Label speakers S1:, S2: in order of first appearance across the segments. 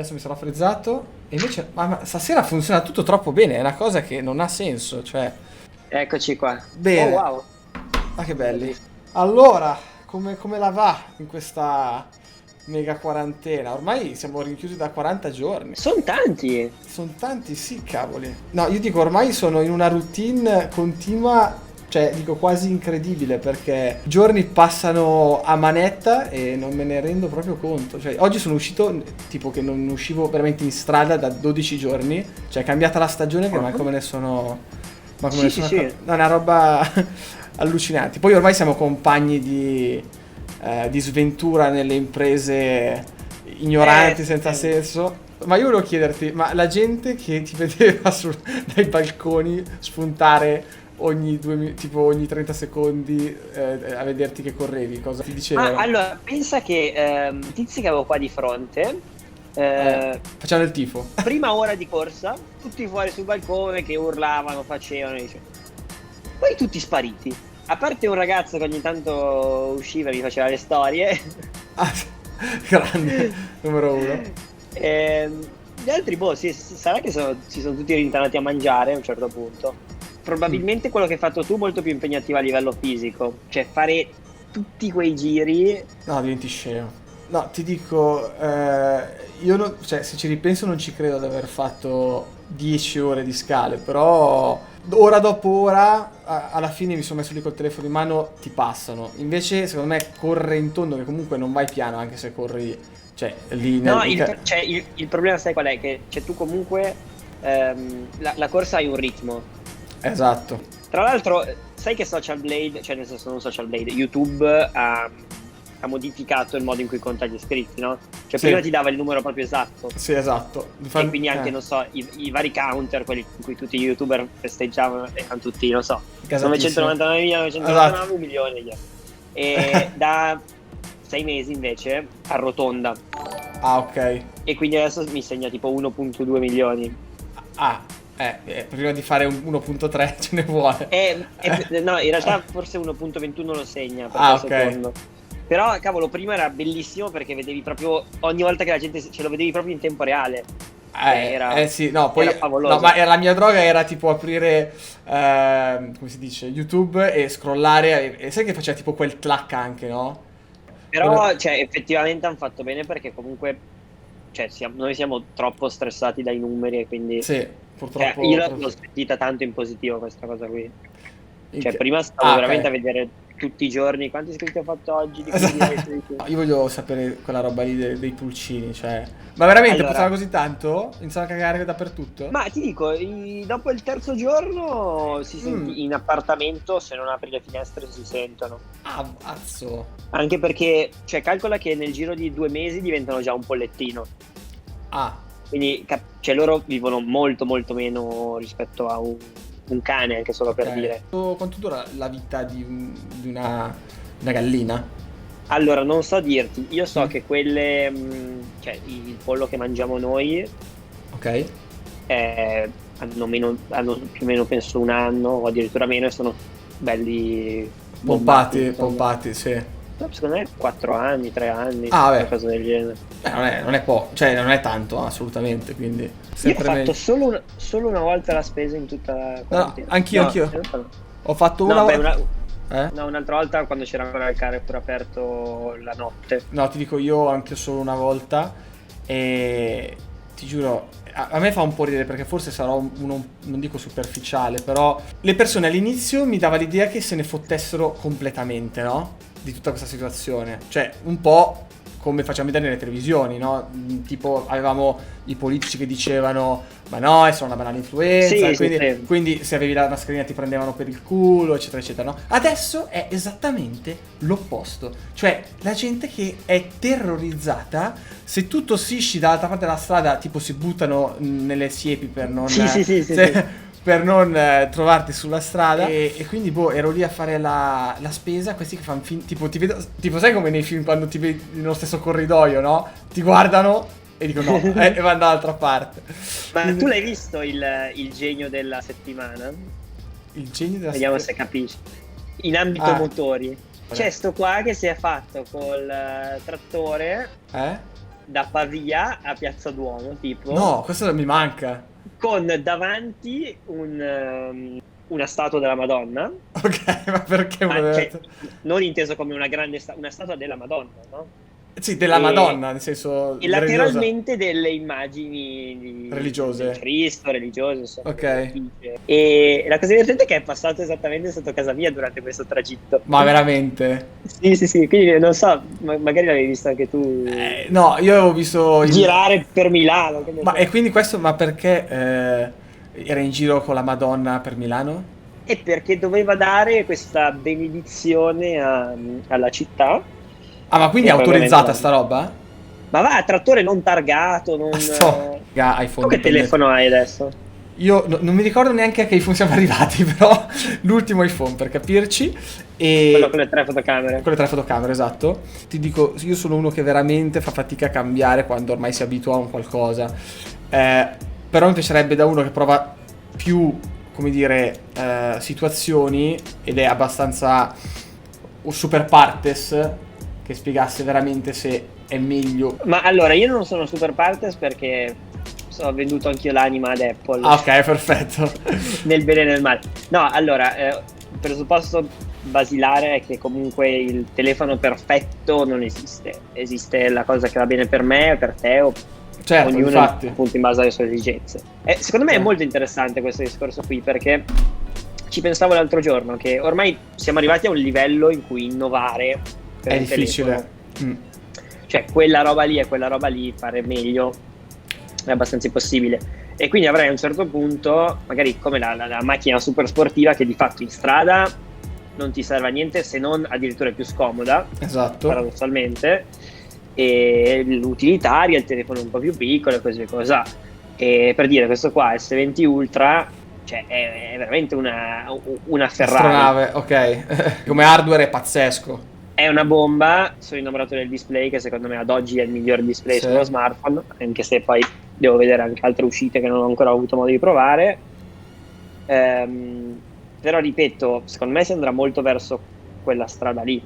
S1: adesso mi sarò frizzato. E invece, ma stasera funziona tutto troppo bene. È una cosa che non ha senso. Cioè,
S2: Eccoci qua. Oh
S1: bene.
S2: wow.
S1: Ma che belli. Allora, come la va in questa mega quarantena? Ormai siamo rinchiusi da 40 giorni.
S2: Sono tanti.
S1: Sono tanti, sì, cavoli. No, io dico, ormai sono in una routine continua, cioè, dico quasi incredibile, perché i giorni passano a manetta e non me ne rendo proprio conto. Cioè, oggi sono uscito, tipo che non uscivo veramente in strada da 12 giorni. Cioè, è cambiata la stagione che manco me ne sono... Ma come
S2: Sì,
S1: ne
S2: sì,
S1: sono
S2: sì.
S1: accorto? No, è una roba allucinante. Poi ormai siamo compagni di sventura nelle imprese ignoranti, senza
S2: Sì.
S1: senso. Ma io volevo chiederti, ma la gente che ti vedeva dai balconi spuntare tipo ogni 30 secondi a vederti che correvi, cosa ti
S2: Ma
S1: dicevano?
S2: allora, pensa che i tizi che avevo qua di fronte,
S1: Facciamo il tifo.
S2: prima ora di corsa, tutti fuori sul balcone che urlavano, facevano, dice. Poi tutti spariti. A parte un ragazzo che ogni tanto usciva e mi faceva le storie.
S1: Ah, grande, numero uno.
S2: Gli altri, boh, sarà che si sono tutti rintanati a mangiare a un certo punto.
S1: Mm.
S2: Probabilmente quello che hai fatto tu è molto più impegnativo a livello fisico. Cioè, fare tutti quei giri.
S1: No, diventi scemo. No, ti dico, cioè, se ci ripenso non ci credo di aver fatto 10 ore di scale, però ora dopo ora, alla fine mi sono messo lì col telefono in mano, ti passano. Invece, secondo me, correre in tondo, che comunque non vai piano, anche se corri, cioè, lì
S2: No, cioè, il problema sai qual è? Che cioè, tu comunque la corsa hai un ritmo.
S1: Esatto.
S2: Tra l'altro, sai che Social Blade, cioè nel senso non Social Blade, YouTube ha modificato il modo in cui conta gli iscritti, no? Cioè
S1: Sì,
S2: prima ti dava il numero proprio esatto
S1: sì, esatto.
S2: e quindi anche, non so, i vari counter, quelli in cui tutti gli YouTuber festeggiavano, erano tutti, non so,
S1: Gasatissimo.
S2: 999.999
S1: Esatto.
S2: un milione. E da 6 mesi invece arrotonda
S1: Ah, ok.
S2: e quindi adesso mi segna tipo 1,2 milioni.
S1: Ah, prima di fare un 1.3 ce ne vuole.
S2: No, in realtà forse 1,21 lo segna perché
S1: Ah,
S2: è
S1: ok.
S2: secondo. Però, cavolo, prima era bellissimo perché vedevi proprio ogni volta che la gente ce lo vedevi proprio in tempo reale. Cioè,
S1: Sì, no, poi
S2: era
S1: no,
S2: favoloso.
S1: ma la mia droga era tipo aprire, come si dice, YouTube e scrollare e sai che faceva tipo quel clack anche, no? Quello-
S2: Però, cioè, effettivamente hanno fatto bene perché comunque, cioè, noi siamo troppo stressati dai numeri e quindi,
S1: Sì,
S2: cioè, io
S1: purtroppo.
S2: l'ho sentita tanto in positivo questa cosa qui.
S1: in
S2: Cioè,
S1: che-
S2: prima stavo
S1: Ah,
S2: veramente
S1: ok.
S2: a vedere tutti i giorni quanti iscritti ho fatto oggi, di qui, di là, di
S1: Esatto.
S2: qui, di qui.
S1: Io voglio sapere quella roba lì dei pulcini, cioè. Ma veramente
S2: Allora,
S1: puzzava così tanto? Iniziano a cagare dappertutto?
S2: ma ti dico, dopo il terzo giorno
S1: Mm.
S2: in appartamento, se non apri le finestre, si sentono.
S1: Ah, cazzo.
S2: Anche perché, cioè, calcola che nel giro di 2 mesi diventano già un pollettino.
S1: Ah,
S2: Quindi, cioè, loro vivono molto, molto meno rispetto a un cane, anche solo per
S1: ok.
S2: dire.
S1: Quanto dura la vita di una gallina?
S2: Allora, non so dirti, io so
S1: Mm.
S2: che quelle, cioè, il pollo che mangiamo noi
S1: Ok.
S2: hanno più o meno penso un anno o addirittura meno e sono belli bombati,
S1: Pompati,
S2: insomma.
S1: pompati, sì.
S2: No, secondo me 4 anni, 3 anni,
S1: Ah, vabbè.
S2: qualcosa del genere.
S1: Non è poco, cioè non è tanto, assolutamente, quindi
S2: Io ho
S1: sempre
S2: fatto
S1: meglio.
S2: solo una volta la spesa in tutta la
S1: No, no,
S2: quarantena.
S1: anch'io,
S2: No, in
S1: anch'io.
S2: realtà no.
S1: Ho fatto una
S2: No, beh,
S1: volta. Eh?
S2: no, un'altra volta quando c'era ancora il Carrefour aperto la notte.
S1: No, ti dico io anche solo una volta e ti giuro, a me fa un po' ridere perché forse sarò uno, non dico superficiale, però le persone all'inizio mi dava l'idea che se ne fottessero completamente, no? Di tutta questa situazione. Cioè, un po' come facciamo vedere nelle televisioni, no? Tipo avevamo i politici che dicevano ma no, è solo una banale influenza,
S2: Sì,
S1: e
S2: sì,
S1: quindi,
S2: sì.
S1: quindi se avevi la mascherina ti prendevano per il culo, eccetera, eccetera, no? Adesso è esattamente l'opposto. Cioè, la gente che è terrorizzata, se tu tossisci dall'altra parte della strada, tipo si buttano nelle siepi per non...
S2: Sì, sì, sì, sì, sì.
S1: per non trovarti sulla strada e quindi boh ero lì a fare la spesa, questi che fanno tipo ti vedo, tipo sai come nei film quando ti vedi nello stesso corridoio, no? Ti guardano e dicono no e vanno dall'altra parte.
S2: Ma tu
S1: Quindi,
S2: l'hai visto il genio della settimana?
S1: il genio della
S2: Vediamo se capisci. In ambito motori. C'è sto qua che si è fatto col trattore,
S1: eh?
S2: da Pavia a Piazza Duomo, tipo.
S1: No, questo mi manca.
S2: Con davanti una statua della Madonna.
S1: Ok, ma perché uno
S2: Cioè,
S1: deve...
S2: non inteso come una grande una statua della Madonna, no?
S1: Sì, della
S2: E,
S1: Madonna, nel senso
S2: e
S1: religiosa.
S2: lateralmente delle immagini
S1: Religiose.
S2: del Cristo, religiose, insomma,
S1: Ok.
S2: delle effigie. E la cosa divertente è che è passato esattamente sotto casa mia durante questo tragitto.
S1: Ma veramente?
S2: Sì, sì, sì, quindi non so, magari l'avevi visto anche tu
S1: No, io avevo visto
S2: girare per Milano. Che ne
S1: Ma
S2: so.
S1: e quindi questo, ma perché era in giro con la Madonna per Milano?
S2: E perché doveva dare questa benedizione alla città.
S1: Ah, ma quindi
S2: E
S1: è
S2: poi
S1: autorizzata
S2: ovviamente
S1: sta roba?
S2: ma va, trattore non targato, non...
S1: iPhone
S2: Tu che
S1: dipende.
S2: telefono hai adesso?
S1: Io non mi ricordo neanche a che iPhone siamo arrivati, però l'ultimo iPhone per capirci. E
S2: Quello con le 3 fotocamere.
S1: con le 3 fotocamere, esatto. Ti dico, io sono uno che veramente fa fatica a cambiare quando ormai si abitua a un qualcosa. Però mi piacerebbe da uno che prova più, come dire, situazioni ed è abbastanza super partes, che spiegasse veramente se è meglio.
S2: Ma allora, io non sono super partes perché ho venduto anch'io l'anima ad Apple.
S1: Ah, ok, perfetto.
S2: Nel bene e nel male. No, allora, il presupposto basilare è che comunque il telefono perfetto non esiste. Esiste la cosa che va bene per me, per te, o
S1: Certo,
S2: ognuno
S1: infatti.
S2: appunto in base alle sue esigenze. Secondo me è
S1: Certo.
S2: molto interessante questo discorso qui, perché ci pensavo l'altro giorno che ormai siamo arrivati a un livello in cui innovare per
S1: È
S2: un
S1: difficile.
S2: telefono, cioè quella roba lì e quella roba lì, fare meglio è abbastanza impossibile. E quindi avrai a un certo punto, magari come la macchina super sportiva, che di fatto in strada non ti serve a niente, se non addirittura è più scomoda,
S1: Esatto.
S2: paradossalmente, e l'utilitaria, il telefono un po' più piccolo e così cosa. E per dire, questo qua S20 Ultra, cioè è veramente una Ferrari.
S1: Astronave, ok. Come hardware è pazzesco.
S2: È una bomba. Sono innamorato del display, che secondo me ad oggi è il miglior display
S1: Sì.
S2: sullo smartphone, anche se poi devo vedere anche altre uscite che non ho ancora avuto modo di provare. Però ripeto, secondo me si andrà molto verso quella strada lì.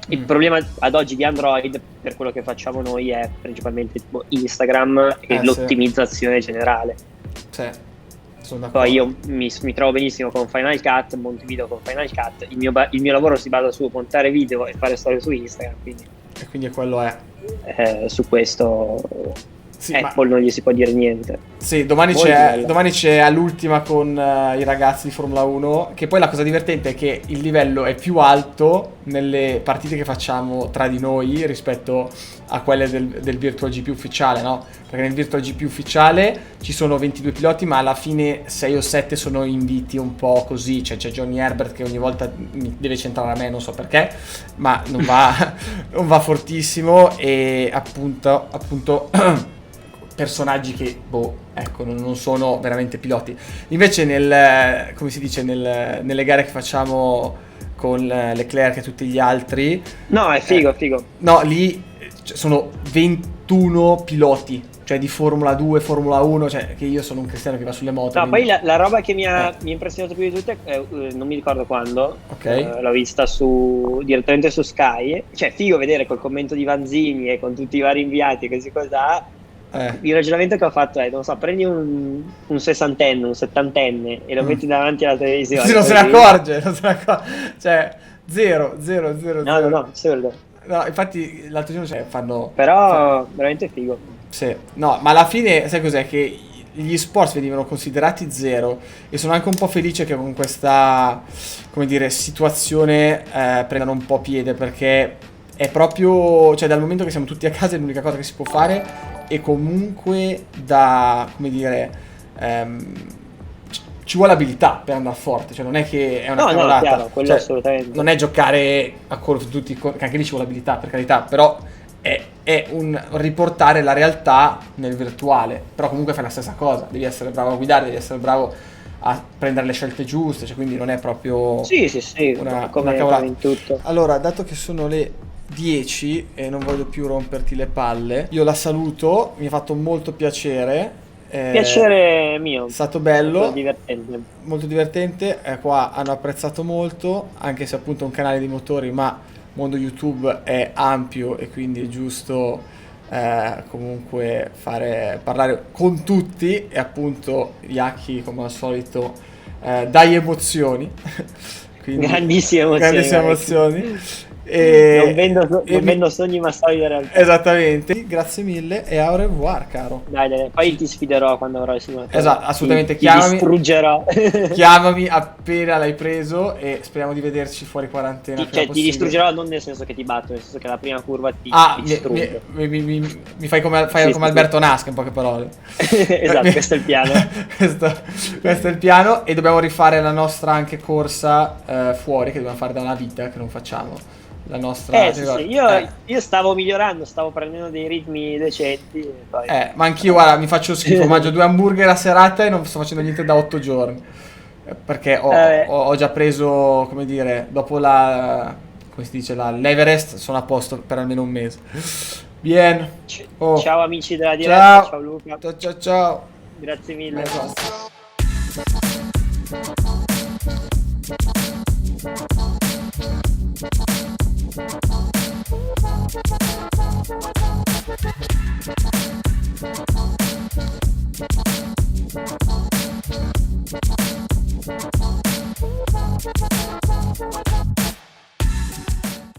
S2: Il problema ad oggi di Android, per quello che facciamo noi, è principalmente tipo Instagram e
S1: Sì.
S2: l'ottimizzazione generale.
S1: Sì, sono d'accordo.
S2: Poi io mi trovo benissimo con Final Cut, monto video con Final Cut. Il mio lavoro si basa su montare video e fare storie su Instagram, quindi
S1: E quindi quello è.
S2: su questo
S1: Sì,
S2: Apple non gli si può dire niente.
S1: Sì, domani
S2: Molto
S1: c'è,
S2: bella.
S1: domani c'è all'ultima con i ragazzi di Formula 1, che poi la cosa divertente è che il livello è più alto nelle partite che facciamo tra di noi rispetto a quelle del Virtual GP ufficiale, no? Perché nel Virtual GP ufficiale ci sono 22 piloti, ma alla fine 6 o 7 sono inviti un po' così, cioè c'è Johnny Herbert che ogni volta mi deve centrare a me, non so perché, ma non va, non va fortissimo e appunto personaggi che, ecco, non sono veramente piloti. Invece come si dice, nelle gare che facciamo con Leclerc e tutti gli altri...
S2: No, è figo, figo.
S1: No, lì sono 21 piloti, cioè di Formula 2, Formula 1, cioè che io sono un cristiano che va sulle moto.
S2: No,
S1: quindi...
S2: poi la roba che mi ha impressionato più di tutte, non mi ricordo quando,
S1: Ok.
S2: l'ho vista direttamente su Sky. Cioè, figo vedere col commento di Vanzini e con tutti i vari inviati, così cos'ha. Il ragionamento che ho fatto è, non so, prendi un sessantenne, un settantenne e lo metti davanti alla televisione.
S1: Sì, non se ne accorge, cioè zero.
S2: No, assurdo.
S1: No, infatti l'altro giorno fanno...
S2: Però veramente figo.
S1: Sì, no, ma alla fine sai cos'è? Che gli sports venivano considerati zero e sono anche un po' felice che con questa, come dire, situazione prendano un po' piede, perché è proprio, cioè dal momento che siamo tutti a casa è l'unica cosa che si può fare e comunque da, come dire, ci vuole abilità per andare forte, cioè non è che è una cavolata,
S2: chiaro, quello
S1: cioè,
S2: assolutamente.
S1: non è giocare a Call of Duty, che anche lì ci vuole abilità per carità, però è un riportare la realtà nel virtuale, però comunque fai la stessa cosa, devi essere bravo a guidare, devi essere bravo a prendere le scelte giuste, cioè quindi non è proprio
S2: Sì,
S1: una
S2: come
S1: cavolata.
S2: in tutto.
S1: Allora, dato che sono le 10 e non voglio più romperti le palle, io la saluto, mi ha fatto molto piacere.
S2: Piacere mio.
S1: È stato bello,
S2: Molto divertente.
S1: molto divertente, qua hanno apprezzato molto, anche se appunto è un canale di motori, ma mondo YouTube è ampio e quindi è giusto comunque parlare con tutti e appunto Yaki come al solito dai emozioni. Quindi,
S2: Grandissime emozioni.
S1: grandissime
S2: Alex.
S1: emozioni.
S2: Non vendo sogni ma storie di realtà.
S1: Esattamente, grazie mille e au revoir, caro.
S2: Dai, poi ti sfiderò quando avrò il simulatore.
S1: Esatto, assolutamente,
S2: Ti distruggerò.
S1: chiamami appena l'hai preso e speriamo di vederci fuori quarantena.
S2: Ti
S1: appena possibile.
S2: distruggerò non nel senso che ti batto, nel senso che la prima curva ti
S1: Ah,
S2: distruggo.
S1: mi fai come,
S2: Sì, sì,
S1: Alberto Nasca, in poche parole.
S2: Esatto, questo è il piano.
S1: questo è il piano e dobbiamo rifare la nostra anche corsa fuori, che dobbiamo fare da una vita, che non facciamo. La nostra...
S2: Sì. Io stavo migliorando, stavo prendendo dei ritmi decenti. E poi...
S1: ma anch'io, guarda, mi faccio schifo, mangio 2 hamburger a serata e non sto facendo niente da 8 giorni. Perché ho già preso, come dire, dopo come si dice, l'Everest, sono a posto per almeno un mese. Bien. Oh.
S2: Ciao amici della diretta,
S1: Ciao.
S2: ciao Luca.
S1: Ciao.
S2: Grazie mille.
S1: Ciao.